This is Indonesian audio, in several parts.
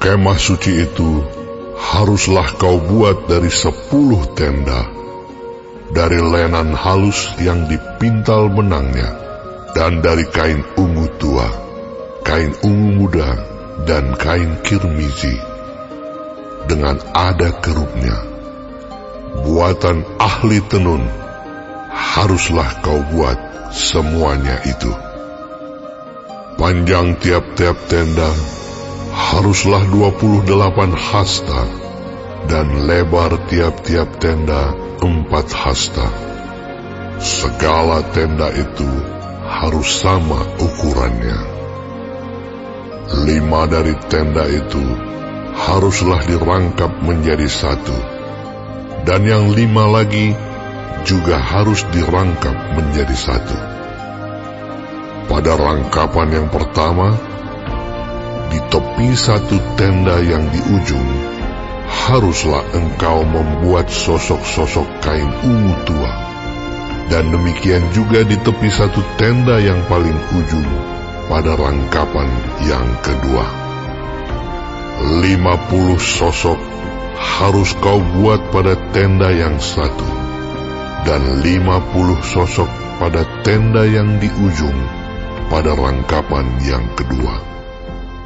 Kemah suci itu haruslah kau buat dari 10 tenda, dari lenan halus yang dipintal benangnya, dan dari kain ungu tua, kain ungu muda, dan kain kirmizi, dengan ada kerupnya. Buatan ahli tenun haruslah kau buat semuanya itu. Panjang tiap-tiap tenda haruslah 28 hasta, dan lebar tiap-tiap tenda 4 hasta. Segala tenda itu harus sama ukurannya. 5 dari tenda itu haruslah dirangkap menjadi 1, dan yang 5 lagi juga harus dirangkap menjadi 1. Pada rangkapan yang pertama, di tepi 1 tenda yang di ujung, haruslah engkau membuat sosok-sosok kain ungu tua, dan demikian juga di tepi 1 tenda yang paling ujung pada rangkapan yang kedua. 50 sosok harus kau buat pada tenda yang 1, dan 50 sosok pada tenda yang di ujung pada rangkapan yang kedua,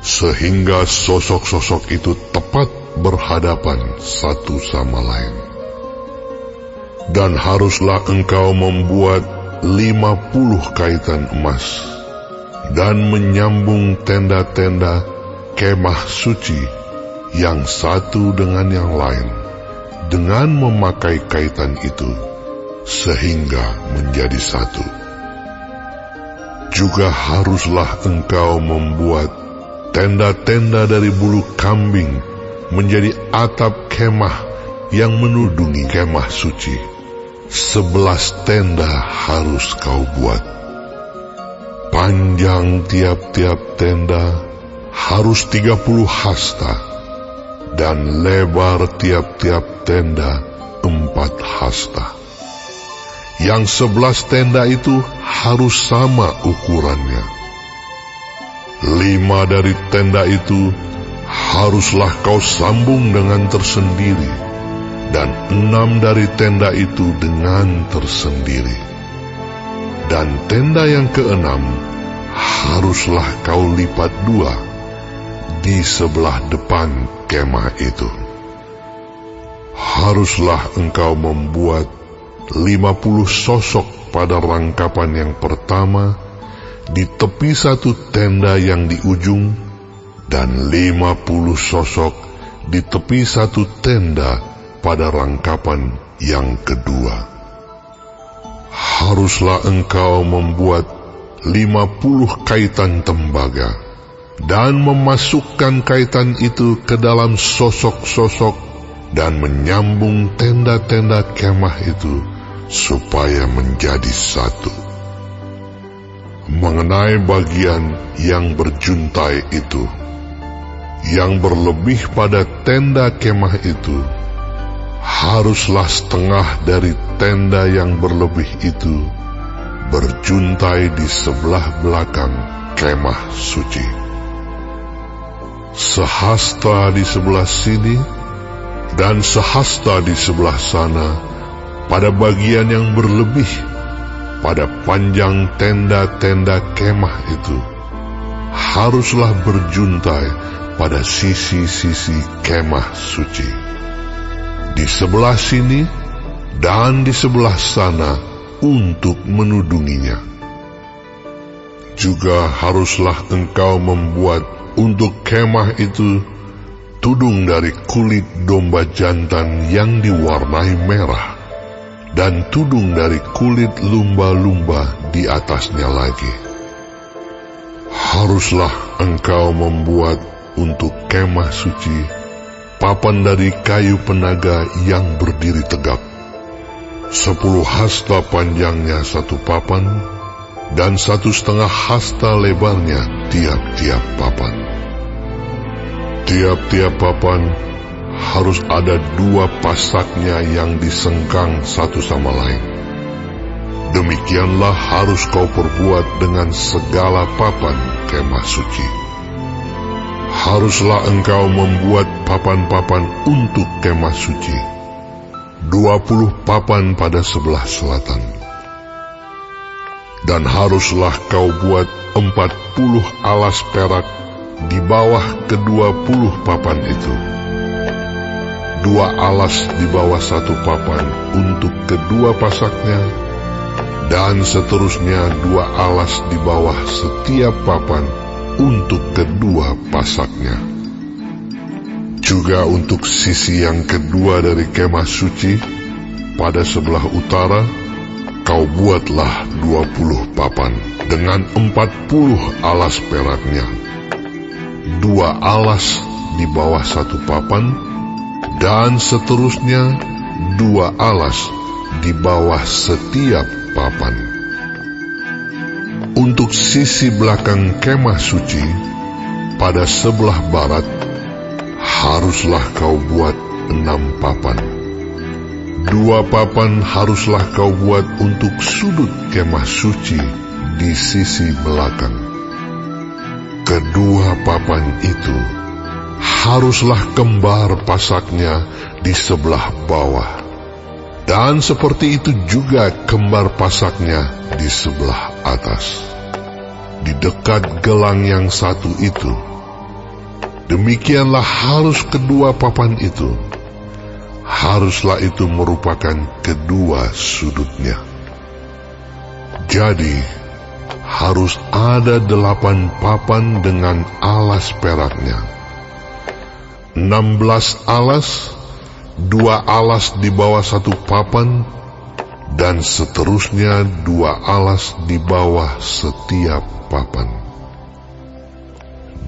sehingga sosok-sosok itu tepat berhadapan satu sama lain. Dan haruslah engkau membuat 50 kaitan emas, dan menyambung tenda-tenda kemah suci yang satu dengan yang lain, dengan memakai kaitan itu, sehingga menjadi 1. Juga haruslah engkau membuat tenda-tenda dari bulu kambing menjadi atap kemah yang menudungi kemah suci. 11 tenda harus kau buat. Panjang tiap-tiap tenda harus 30 hasta, dan lebar tiap-tiap tenda 4 hasta. Yang 11 tenda itu harus sama ukurannya. 5 dari tenda itu haruslah kau sambung dengan tersendiri, dan 6 dari tenda itu dengan tersendiri. Dan tenda yang ke-6 haruslah kau lipat 2 di sebelah depan kemah itu. Haruslah engkau membuat 50 sosok pada rangkapan yang pertama di tepi 1 tenda yang di ujung, dan 50 sosok di tepi 1 tenda pada rangkapan yang kedua. Haruslah engkau membuat 50 kaitan tembaga, dan memasukkan kaitan itu ke dalam sosok-sosok, dan menyambung tenda-tenda kemah itu supaya menjadi 1. Mengenai bagian yang berjuntai itu, yang berlebih pada tenda kemah itu, haruslah setengah dari tenda yang berlebih itu berjuntai di sebelah belakang kemah suci. Sehasta di sebelah sini, dan sehasta di sebelah sana, pada bagian yang berlebih, pada panjang tenda-tenda kemah itu, haruslah berjuntai pada sisi-sisi kemah suci. Di sebelah sini dan di sebelah sana untuk menudunginya. Juga haruslah engkau membuat untuk kemah itu tudung dari kulit domba jantan yang diwarnai merah, dan tudung dari kulit lumba-lumba di atasnya lagi. Haruslah engkau membuat untuk kemah suci papan dari kayu penaga yang berdiri tegap. 10 hasta panjangnya 1 papan, dan 1,5 hasta lebarnya tiap-tiap papan. Tiap-tiap papan harus ada 2 pasaknya yang disengkang satu sama lain. Demikianlah harus kau perbuat dengan segala papan kemah suci. haruslah engkau membuat papan-papan untuk kemah suci, 20 papan pada sebelah selatan. Dan haruslah kau buat 40 alas perak di bawah ke-20 papan itu, 2 alas di bawah 1 papan untuk kedua pasaknya, dan seterusnya 2 alas di bawah setiap papan untuk kedua pasaknya. Juga untuk sisi yang kedua dari kemah suci, pada sebelah utara, kau buatlah 20 papan dengan 40 alas peraknya, 2 alas di bawah 1 papan, dan seterusnya 2 alas di bawah setiap papan. Untuk sisi belakang kemah suci, pada sebelah barat, haruslah kau buat 6 papan. 2 papan haruslah kau buat untuk sudut kemah suci di sisi belakang. Kedua papan itu haruslah kembar pasaknya di sebelah bawah, dan seperti itu juga kembar pasaknya di sebelah atas, di dekat gelang yang satu itu. Demikianlah harus kedua papan itu. Haruslah itu merupakan kedua sudutnya. Jadi, harus ada 8 papan dengan alas peraknya, 16 alas, 2 alas di bawah 1 papan, dan seterusnya 2 alas di bawah setiap papan.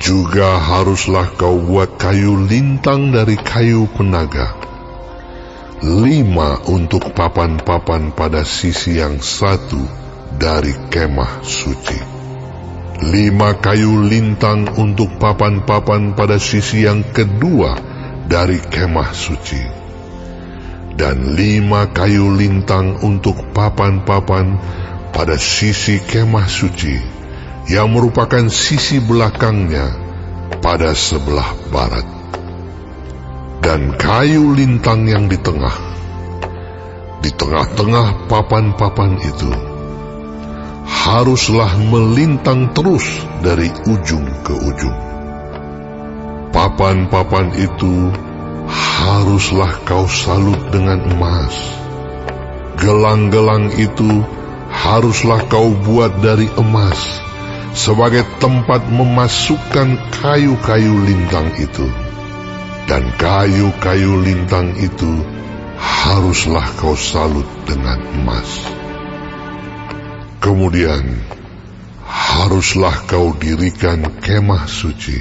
Juga haruslah kau buat kayu lintang dari kayu penaga, 5 untuk papan-papan pada sisi yang satu dari kemah suci, 5 kayu lintang untuk papan-papan pada sisi yang kedua dari kemah suci, dan 5 kayu lintang untuk papan-papan pada sisi kemah suci yang merupakan sisi belakangnya pada sebelah barat. Dan kayu lintang yang di tengah-tengah papan-papan itu, haruslah melintang terus dari ujung ke ujung. Papan-papan itu haruslah kau salut dengan emas. Gelang-gelang itu haruslah kau buat dari emas, sebagai tempat memasukkan kayu-kayu lintang itu. Dan kayu-kayu lintang itu haruslah kau salut dengan emas. Kemudian haruslah kau dirikan kemah suci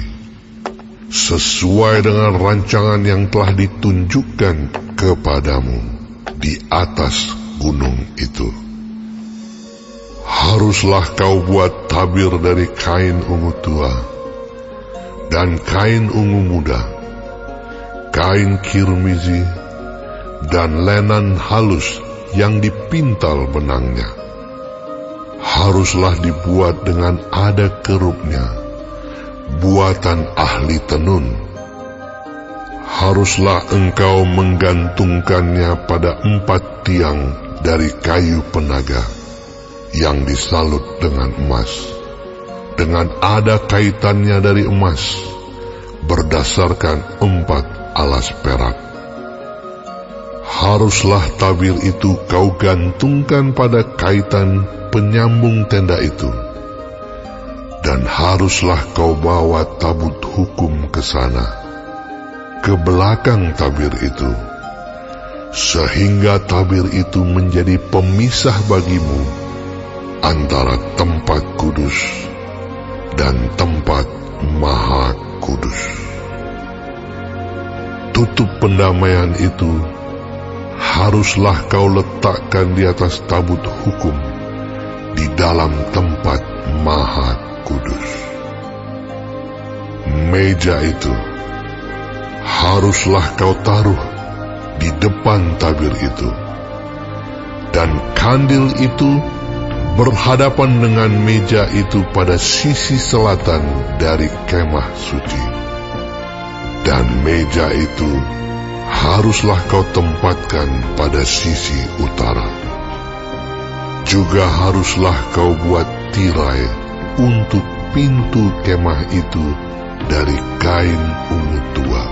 sesuai dengan rancangan yang telah ditunjukkan kepadamu di atas gunung itu. Haruslah kau buat tabir dari kain ungu tua dan kain ungu muda, kain kirmizi, dan lenan halus yang dipintal benangnya. Haruslah dibuat dengan ada kerupnya, buatan ahli tenun. Haruslah engkau menggantungkannya pada 4 tiang dari kayu penaga yang disalut dengan emas, dengan ada kaitannya dari emas, berdasarkan 4 alas perak. Haruslah tabir itu kau gantungkan pada kaitan penyambung tenda itu, dan haruslah kau bawa tabut hukum ke sana, ke belakang tabir itu, sehingga tabir itu menjadi pemisah bagimu antara tempat kudus dan tempat maha kudus. Tutup pendamaian itu haruslah kau letakkan di atas tabut hukum di dalam tempat maha kudus. Meja itu haruslah kau taruh di depan tabir itu, dan kandil itu berhadapan dengan meja itu pada sisi selatan dari kemah suci. Dan meja itu haruslah kau tempatkan pada sisi utara. Juga haruslah kau buat tirai untuk pintu kemah itu dari kain ungu tua,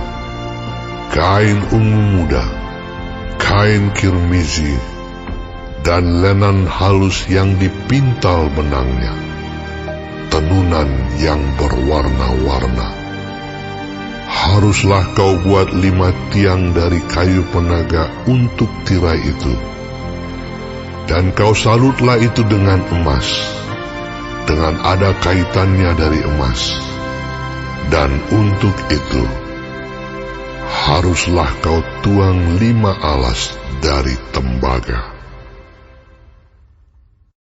kain ungu muda, kain kirmizi, dan lenan halus yang dipintal benangnya, tenunan yang berwarna-warna. Haruslah kau buat 5 tiang dari kayu penaga untuk tirai itu, dan kau salutlah itu dengan emas, dengan ada kaitannya dari emas. Dan untuk itu haruslah kau tuang 5 alas dari tembaga.